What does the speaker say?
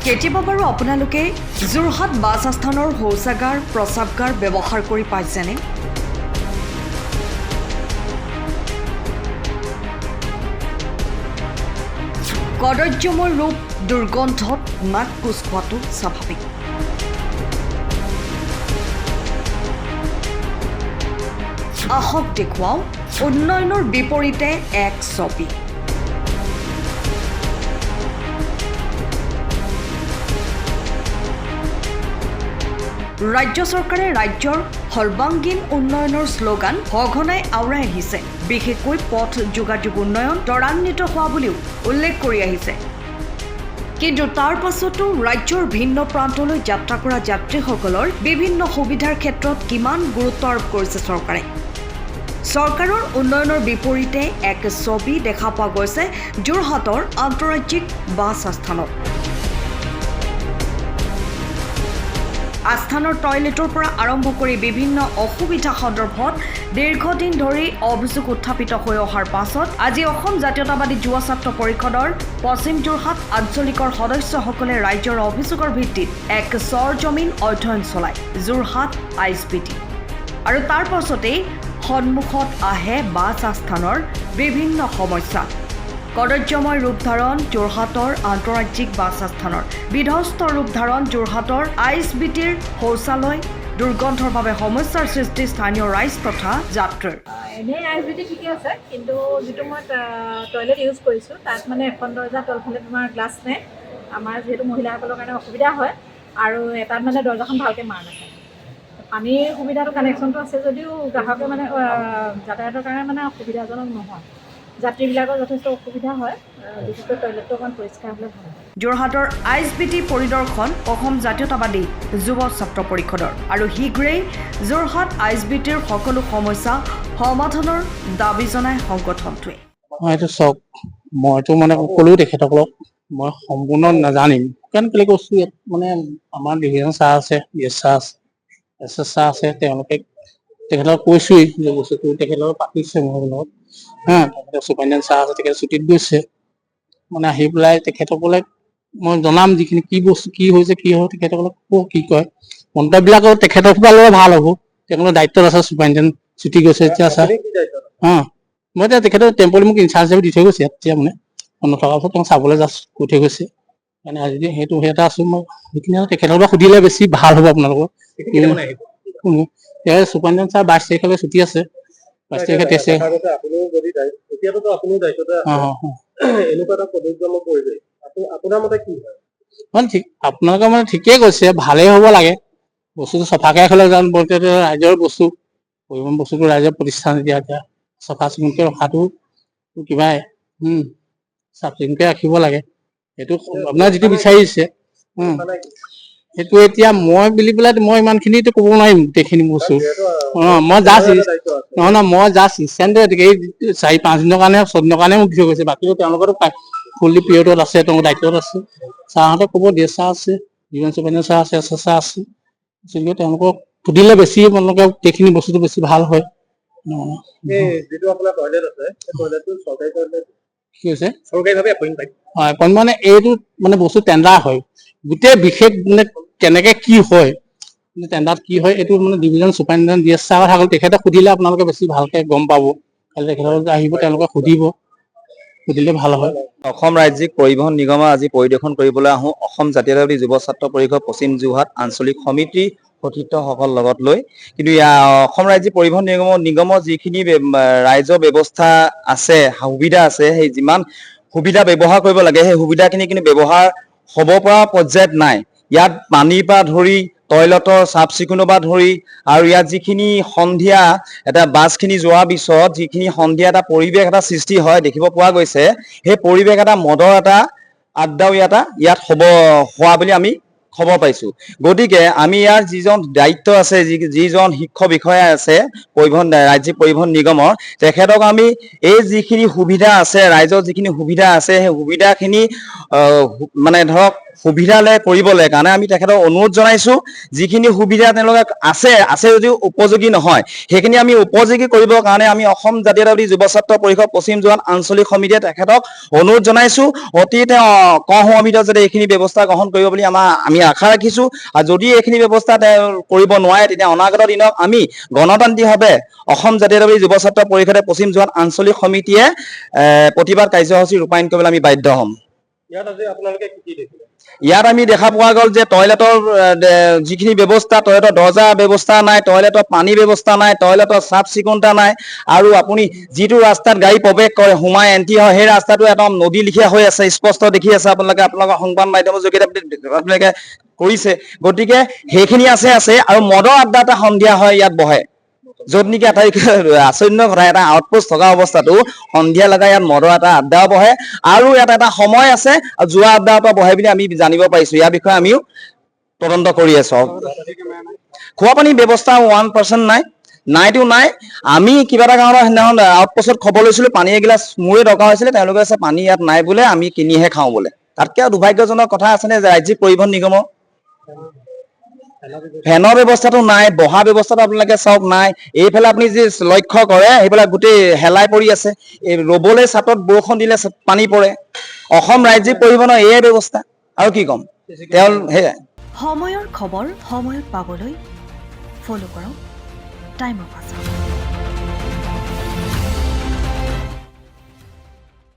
কেতিয়াবা বাৰু আপোনালোকে যোৰহাট বাছ আস্থানৰ শৌচাগাৰ প্ৰস্ৰাৱগাৰ ব্যৱহাৰ কৰি পাইছেনে? কদৰ্যময় ৰূপ দুৰ্গন্ধত নাক কোচ খোৱাটো স্বাভাৱিক। আহক দেখুৱাওঁ উন্নয়নৰ বিপৰীতে এক ছবি। ৰাজ্য চৰকাৰে ৰাজ্যৰ সৰ্বাংগীন উন্নয়নৰ শ্লোগান সঘনাই আওৰাই আহিছে। বিশেষকৈ পথ যোগাযোগ উন্নয়ন ত্বৰান্বিত হোৱা বুলিও উল্লেখ কৰি আহিছে। কিন্তু তাৰ পাছতো ৰাজ্যৰ ভিন্ন প্ৰান্তলৈ যাত্ৰা কৰা যাত্ৰীসকলৰ বিভিন্ন সুবিধাৰ ক্ষেত্ৰত কিমান গুৰুত্ব আৰোপ কৰিছে চৰকাৰে? চৰকাৰৰ উন্নয়নৰ বিপৰীতে এক ছবি দেখা পোৱা গৈছে যোৰহাটৰ আন্তঃৰাজ্যিক বাছ আস্থানত। আস্থানৰ টয়লেটৰ পৰা আৰম্ভ কৰি বিভিন্ন অসুবিধা সন্দৰ্ভত দীৰ্ঘদিন ধৰি অভিযোগ উত্থাপিত হৈ অহাৰ পাছত আজি অসম জাতীয়তাবাদী যুৱ ছাত্ৰ পৰিষদৰ পশ্চিম যোৰহাট আঞ্চলিকৰ সদস্যসকলে ৰাজ্যৰ অভিযোগৰ ভিত্তিত এক চৰজমিন অধ্যয়ন চলায় যোৰহাট ISBT। আৰু তাৰ পাছতেই সন্মুখত আহে বাছ আস্থানৰ বিভিন্ন সমস্যা। কদৰ্যময় ৰূপ ধাৰণ যোৰহাটৰ আন্তঃৰাজ্যিক বাছ আস্থানৰ, বিধ্বস্ত ৰূপ ধাৰণ যোৰহাটৰ ISBTৰ শৌচালয়, দুৰ্গন্ধৰ বাবে সমস্যাৰ সৃষ্টি স্থানীয় ৰাইজ তথা যাত্ৰীৰ। এনেই ISBT ঠিকে আছে, কিন্তু যিটো মই টয়লেট ইউজ কৰিছোঁ তাত মানে এখন দৰ্জা তলফালে তোমাৰ গ্লাছ নাই। আমাৰ যিহেতু মহিলাসকলৰ কাৰণে অসুবিধা হয়, আৰু এটাত মানে দৰ্জাখন ভালকৈ মাৰ নাখায়। পানীৰ সুবিধাটো কানেকশ্যনটো আছে যদিও গ্ৰাহকে মানে যাতায়াতৰ কাৰণে মানে অসুবিধাজনক নহয়। যাত্ৰীবিলাকৰ যথেষ্ট অসুবিধা হয়, বিশেষকৈ টয়লেটটো অকণমান পৰিষ্কাৰ হ'লে ভাল হয়। যোৰহাটৰ ISBT পৰিদৰ্শন অসম জাতীয়তাবাদী যুৱ ছাত্ৰ পৰিষদৰ, আৰু শীঘ্ৰেই যোৰহাট ISBTৰ সকলো সমস্যা সমাধানৰ দাবী জনায় সংগঠনটোৱে। এইটো চাওক, মইতো মানে সকলো তেখেতসকলক মই সম্পূৰ্ণ নাজানিম, কাৰণ কেলৈ কৈছোঁ ইয়াত মানে আমাৰ ডিভিজন ছাৰ আছে, DS ছাৰ আছে, SS ছাৰ আছে, তেওঁলোকে তেখেতক কৈছোঁৱেই যে বস্তুটো তেখেতক পাতিছে মোৰ লগত। তেখেতৰ সুপাৰিণ্টেণ্ডেণ্ট ছাৰ আছে, তেখেত ছুটীত গৈছে, মানে আহি পেলাই তেখেতসকলে মই জনাম যিখিনি কি বস্তু কি হৈছে কি হয়, তেখেতসকলক কি কয় মন্তব্যবিলাকো তেখেতৰ ফালে ভাল হ'ব। তেওঁলোকৰ দায়িত্বত আছে, সুপাৰিণ্টেণ্ডেণ্ট ছুটী গৈছে এতিয়া ছাৰ। মই এতিয়া তেখেতৰ টেম্পৰি মোক ইনচাৰ্জ হিচাপে দি থৈ গৈছে ইয়াত, এতিয়া মানে নথকাৰ পাছত তেওঁক চাবলৈ জাষ্ট কৈ থৈ গৈছে। মানে আজি সেইটো এটা আছোঁ মই, সেইখিনি তেখেতৰ পৰা সুধিলে বেছি ভাল হ'ব আপোনালোকৰ। সুপাৰিণ্টেণ্ডেণ্ট ছাৰ 22 তাৰিখলৈ ছুটী আছে, 22 তাৰিখে টেষ্ট। আপোনালোকে মানে ঠিকেই কৈছে, ভালেই হ'ব লাগে, বস্তুটো চফাকৈ ৰাখিলে ৰাইজৰ বস্তু, পৰিবহণ বস্তুটো ৰাইজৰ প্ৰতিষ্ঠান, এতিয়া চফা চিকুণকৈ ৰখাটো কিবাই চাফ চিকুণকৈ ৰাখিব লাগে। সেইটো আপোনাৰ যিটো বিচাৰিছে সেইটো এতিয়া মই বুলি পেলাই মই ইমানখিনিতো ক'ব নোৱাৰিম গোটেইখিনি বস্তু। মই জাষ্ট মই জাষ্ট ৰিচেণ্টলি এই 4-5 দিনৰ কাৰণে 6 দিনৰ কাৰণে মোক দি থৈ গৈছে, বাকী তেওঁলোকৰো ফুল্লি পিৰিয়ডত আছে, তেওঁৰ দায়িত্বত আছে। ছাৰহঁতে ক'ব, DS ছাৰ আছে, ডিভিজন সুপাৰিণ্টেণ্ডেণ্ট ছাৰ আছে, SS ছাৰ আছে, গতিকে তেওঁলোকক সুধিলে বেছি আপোনালোকে গোটেইখিনি বস্তুটো বেছি ভাল হয়। মানে এইটো মানে বস্তু টেণ্ডাৰ হয়, গোটেই বিশেষ মানে কেনেকে কি হয়, টেণ্ডাৰত কি হয় এইটো মানে ডিভিজন সুপাৰিণ্টেণ্ডেণ্ট DS ছাৰৰ কথা ক'লে তেখেতে সুধিলে আপোনালোকে বেছি ভালকৈ গম পাব। কালি তেখেতসকলে আহিব, তেওঁলোকে সুধিলে ভাল হয়। অসম ৰাজ্যিক পৰিবহণ নিগমৰ আজি পৰিদৰ্শন কৰিবলৈ আহোঁ অসম জাতীয়তাবাদী যুৱ ছাত্ৰ পৰিষদ পশ্চিম যোৰহাট আঞ্চলিক সমিতি সতীৰ্থসকল লগত লৈ। কিন্তু অসম ৰাজ্যিক পৰিবহণ নিগমৰ যিখিনি ৰাইজৰ ব্যৱস্থা আছে, সুবিধা আছে, সেই যিমান সুবিধা ব্যৱহাৰ কৰিব লাগে সেই সুবিধাখিনি কিন্তু ব্যৱহাৰ হ'ব পৰা পৰ্যায়ত নাই। ইয়াত পানীৰ পৰা ধৰি টয়লেটৰ চাফ চিকুণৰ পৰা ধৰি, আৰু ইয়াত যিখিনি সন্ধিয়া এটা বাছখিনি যোৱাৰ পিছত যিখিনি সন্ধিয়া এটা পৰিৱেশ এটা সৃষ্টি হয় দেখিব পোৱা গৈছে, সেই পৰিৱেশ এটা মদৰ এটা আড্ডাও ইয়াত হোৱা বুলি আমি খবৰ পাইছোঁ। গতিকে আমি ইয়াৰ যিজন দায়িত্ব আছে, যিজন শিক্ষক বিষয়া আছে ৰাজ্যিক পৰিবহণ নিগমৰ, তেখেতক আমি এই যিখিনি সুবিধা আছে, ৰাইজৰ যিখিনি সুবিধা আছে, সেই সুবিধাখিনি মানে ধৰক সুবিধালে কৰিবলৈ কাৰণে আমি তেখেতক অনুৰোধ জনাইছো যিখিনি সুবিধা তেওঁলোকে আছে যদিও উপযোগী নহয় সেইখিনি আমি উপযোগী কৰিবৰ কাৰণে আমি অসম জাতীয়তাবাদী যুৱ ছাত্ৰ পৰিষদ পশ্চিম যোৰহাট আঞ্চলিক সমিতিয়ে তেখেতক অনুৰোধ জনাইছো অতি কম সময়ৰ ভিতৰত যাতে এইখিনি ব্যৱস্থা গ্ৰহণ কৰিব বুলি আমি আশা ৰাখিছো আৰু যদি এইখিনি ব্যৱস্থা কৰিব নোৱাৰে তেতিয়া অনাগত দিনত আমি গণতান্ত্ৰিকভাৱে অসম জাতীয়তাবাদী যুৱ ছাত্ৰ পৰিষদে পশ্চিম যোৰহাট আঞ্চলিক সমিতিয়ে প্ৰতিবাদ কাৰ্যসূচী ৰূপায়ণ কৰিবলৈ আমি বাধ্য হ'ম। ইয়াত আমি দেখা পোৱা গ'ল যে টয়লেটৰ যিখিনি ব্যৱস্থা টয়লেটৰ দৰ্জা ব্যৱস্থা নাই টয়লেটৰ পানী ব্যৱস্থা নাই টয়লেটৰ চাফ চিকুণতা নাই আৰু আপুনি যিটো ৰাস্তাত গাড়ী প্ৰৱেশ কৰে সোমাই এণ্ট্ৰি হয় সেই ৰাস্তাটো একদম নদী লিখীয়া হৈ আছে স্পষ্ট দেখি আছে আপোনালোকৰ সংবাদ মাধ্যমৰ যোগেদি আপোনালোকে কৰিছে গতিকে সেইখিনি আছে আৰু মদৰ আড্ডা এটা সন্ধিয়া হয় ইয়াত বহে য'ত নেকি আটাইতকৈ আচন্য কথা এটা আউটপোষ্ট থকা অৱস্থাটো সন্ধিয়া লগাই ইয়াত মদৰ এটা আড্ডাও বহে আৰু ইয়াত এটা সময় আছে আৰু যোৱা আড্ডাৰ পৰা বহে বুলি আমি জানিব পাৰিছো ইয়াৰ বিষয়ে আমিও তদন্ত কৰি আছো। খোৱা পানী ব্যৱস্থা 1% নাইতো নাই আমি কিবা এটা কাৰণত সেইদিনাখন আউটপোষ্টত খবৰ লৈছিলো পানী এগিলাচ মোৰে দৰকাৰ হৈছিলে তেওঁলোকে আছে পানী ইয়াত নাই বোলে আমি কিনিহে খাওঁ বোলে তাতকৈ দুৰ্ভাগ্যজনক কথা আছেনে যে ৰাজ্যিক পৰিবহণ নিগমৰ ফেনৰ ব্যৱস্থাটো নাই বহা ব্যৱস্থাটো আপোনালোকে চাওক নাই এইফালে আপুনি যি লক্ষ্য কৰে সেইফালে গোটেই হেলাই পৰি আছে এই ৰবলৈ ছাটত বৰষুণ দিলে পানী পৰে অসম ৰাজ্যিক পৰিবহণৰ এয়াই ব্যৱস্থা আৰু কি ক'ম সেয়াই সময়ৰ খবৰ সময়ত পাবলৈ ফ'ল' কৰক টাইম অফ আছাম।